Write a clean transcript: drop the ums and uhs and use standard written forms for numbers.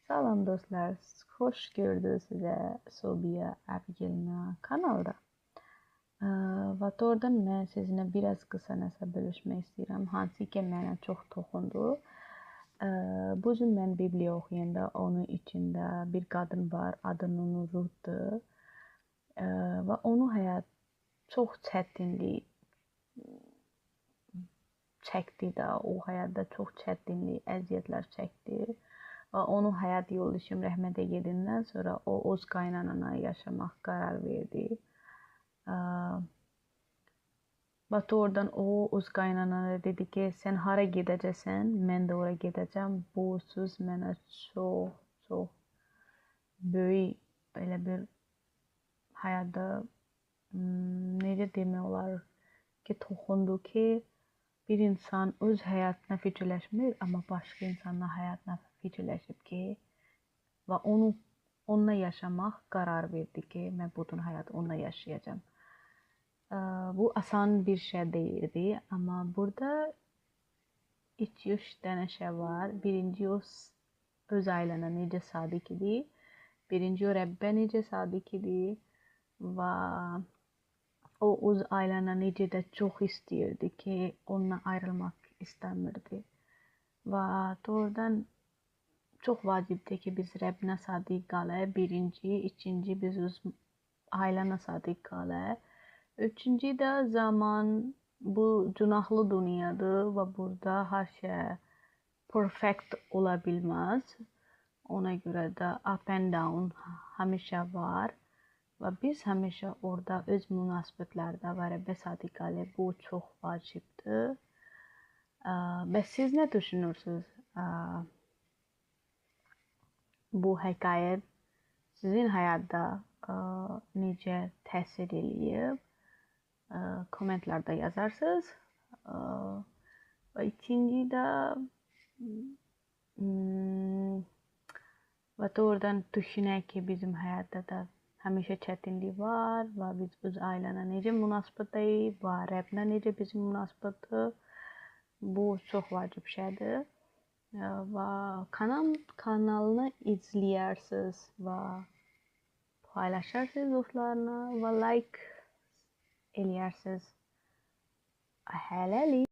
Salam dostlar, hoş gördük size Sobiya Abigelina kanalda. Və doğrudan mən sizinlə biraz qısa nəsə bölüşmək istəyirəm. Hansı ki mənə çox toxundu. Bu gün mən Bibliya oxuyanda onun içində bir qadın var, adının Ruthdur. Və onun həyat çox çətinlik çəkdi də, o həyatda çox çətinlik, əziyyətlər çəkdi. Və onun həyat yoldaşım rəhmətə gedəndən sonra o öz qaynanana yaşamaq qərar verdi. Və oradan o öz qaynanana dedi ki, sən hara gedəcəksən, mən də ora gedəcəm. Bu söz mənə çox böyük belə bir həyatda necə demək olar ki, toxundu ki, bir insan öz həyatına fikirləşmir, amma başqa insanın həyatına fikirləşib ki, və onunla yaşamaq qərar verdi ki, mən bütün həyatı onunla yaşayacağam. Bu asan bir şey deyildi, amma burada 2-3 dənə şey var. Birinci o öz ailənə necə sadiq idi. Birinci o Rəbbə necə sadiq idi və o öz ailənə necə də çox istəyirdi ki, onunla ayrılmaq istəmirdi. Və doğrudan çox vacibdir ki, biz Rəbbinə sadiq qalaq. Birinci, ikinci biz öz ailənə sadiq qalaq. Üçüncü də zaman bu günahlı dünyadır və burada hər şey perfect ola bilməz. Ona görə də up and down həmişə var. Və biz həmişə orada öz münasibətlərdə və Rəbbə sadiq qalaq. Bu çox vacibdir. Bəs siz nə düşünürsünüz? Bu hekayət sizin həyatda necə təsir eləyib? Kommentlərdə yazarsınız. Və ikinci də və doğrudan düşünək ki, bizim həyatda da həmişə çətinlik var və biz öz ailənə necə münasibətdəyik və Rəbblə necə bizim münasibətdir. Bu çox vacib şeydir. Və kanalını izləyirsiniz və paylaşarsınız dostlarına və like eləyərsiniz. Hələlik.